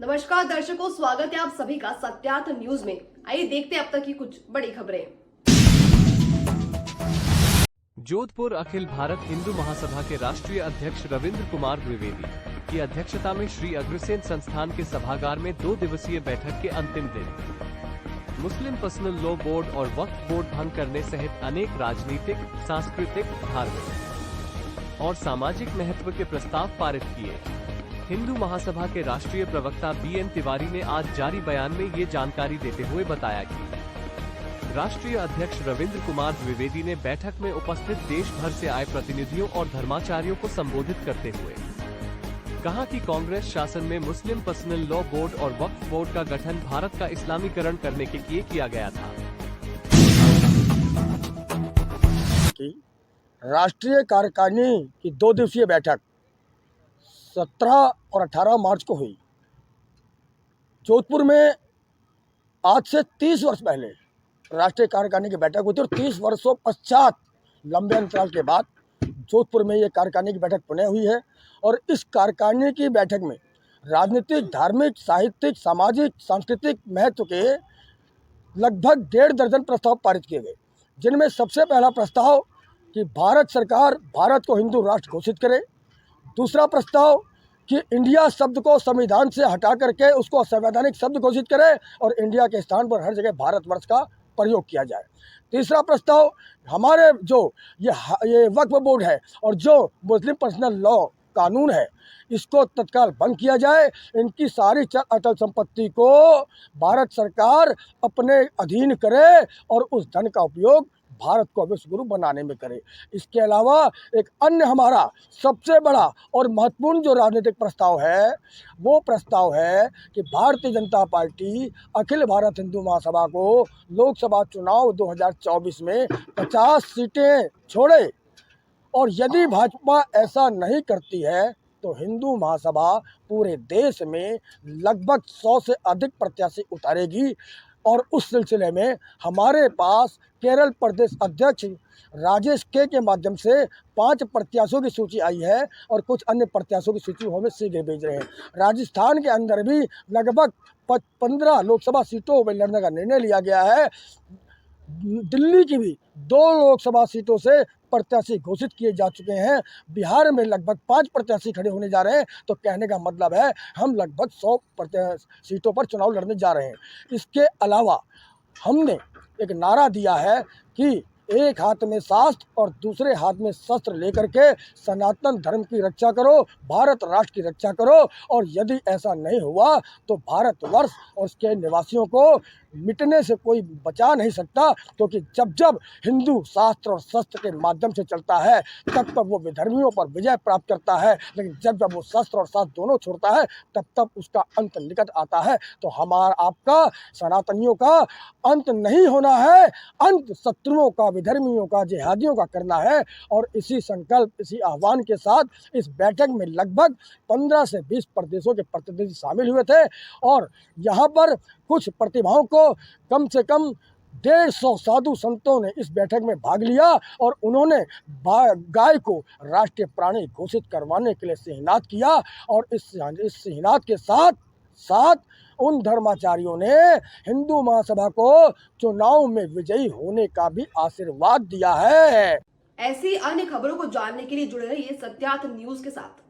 नमस्कार दर्शकों, स्वागत है आप सभी का सत्यार्थ न्यूज में। आइए देखते हैं अब तक की कुछ बड़ी खबरें। जोधपुर अखिल भारत हिंदू महासभा के राष्ट्रीय अध्यक्ष रविंद्र कुमार द्विवेदी की अध्यक्षता में श्री अग्रसेन संस्थान के सभागार में 2 दिवसीय बैठक के अंतिम दिन मुस्लिम पर्सनल लॉ बोर्ड और वक्फ बोर्ड भंग करने सहित अनेक राजनीतिक, सांस्कृतिक, धार्मिक और सामाजिक महत्व के प्रस्ताव पारित किए। हिंदू महासभा के राष्ट्रीय प्रवक्ता BN तिवारी ने आज जारी बयान में ये जानकारी देते हुए बताया कि राष्ट्रीय अध्यक्ष रविंद्र कुमार द्विवेदी ने बैठक में उपस्थित देश भर से आए प्रतिनिधियों और धर्माचार्यों को संबोधित करते हुए कहा कि कांग्रेस शासन में मुस्लिम पर्सनल लॉ बोर्ड और वक्फ बोर्ड का गठन भारत का इस्लामीकरण करने के लिए किया गया था। राष्ट्रीय कार्यकारिणी की 2 दिवसीय बैठक 17 और 18 मार्च को हुई। जोधपुर में आज से 30 वर्ष पहले राष्ट्रीय कार्यकारिणी की बैठक हुई थी और 30 वर्षों पश्चात लंबे अंतराल के बाद जोधपुर में ये कार्यकारिणी की बैठक पुनः हुई है। और इस कार्यकारिणी की बैठक में राजनीतिक, धार्मिक, साहित्यिक, सामाजिक, सांस्कृतिक महत्व के लगभग 1.5 दर्जन प्रस्ताव पारित किए गए, जिनमें सबसे पहला प्रस्ताव कि भारत सरकार भारत को हिंदू राष्ट्र घोषित करे। दूसरा प्रस्ताव कि इंडिया शब्द को संविधान से हटा करके उसको संवैधानिक शब्द घोषित करे और इंडिया के स्थान पर हर जगह भारतवर्ष का प्रयोग किया जाए। तीसरा प्रस्ताव, हमारे जो ये वक्फ बोर्ड है और जो मुस्लिम पर्सनल लॉ कानून है, इसको तत्काल भंग किया जाए। इनकी सारी चल अचल संपत्ति को भारत सरकार अपने अधीन करे और उस धन का उपयोग भारत को विश्व गुरु बनाने में करे। इसके अलावा एक अन्य हमारा सबसे बड़ा और महत्वपूर्ण जो राजनीतिक प्रस्ताव है, वो प्रस्ताव है कि भारतीय जनता पार्टी अखिल भारत हिंदू महासभा को लोकसभा चुनाव 2024 में 50 सीटें छोड़े और यदि भाजपा ऐसा नहीं करती है तो हिंदू महासभा पूरे देश में लगभग 100 से अधिक प्रत्याशी उतारेगी। और उस सिलसिले में हमारे पास केरल प्रदेश अध्यक्ष राजेश के माध्यम से 5 प्रत्याशियों की सूची आई है और कुछ अन्य प्रत्याशियों की सूची हमें शीघ्र भेज रहे हैं। राजस्थान के अंदर भी लगभग 15 लोकसभा सीटों में लड़ने का निर्णय लिया गया है। दिल्ली की भी 2 लोकसभा सीटों से प्रत्याशी घोषित किए जा चुके हैं। बिहार में लगभग 5 प्रत्याशी खड़े होने जा रहे हैं। तो कहने का मतलब है हम लगभग 100 सीटों पर चुनाव लड़ने जा रहे हैं। इसके अलावा हमने एक नारा दिया है कि एक हाथ में शास्त्र और दूसरे हाथ में शस्त्र लेकर के सनातन धर्म की रक्षा करो, भारत राष्ट्र की रक्षा करो। और यदि ऐसा नहीं हुआ तो भारतवर्ष और उसके निवासियों को मिटने से कोई बचा नहीं सकता, क्योंकि जब हिंदू शास्त्र और शस्त्र के माध्यम से चलता है तब वो विधर्मियों पर विजय प्राप्त करता है, लेकिन जब वो शस्त्र और शास्त्र दोनों छोड़ता है तब उसका अंत निकट आता है। तो हमारा आपका सनातनियों का अंत नहीं होना है, अंत शत्रुओं का, विधर्मियों का, जिहादियों का करना है। और इसी संकल्प, इसी आह्वान के साथ इस बैठक में लगभग 15 से 20 प्रदेशों के प्रतिनिधि शामिल हुए थे और यहाँ पर कुछ प्रतिभाओं को कम से कम 150 साधु संतों ने इस बैठक में भाग लिया और उन्होंने गाय को राष्ट्रीय प्राणी घोषित करवाने के लिए सिंहनाद किया। और इस सिंहनाद के साथ उन धर्माचार्यों ने हिंदू महासभा को चुनाव में विजयी होने का भी आशीर्वाद दिया है। ऐसी अन्य खबरों को जानने के लिए जुड़े रहिए सत्यार्थ न्यूज के साथ।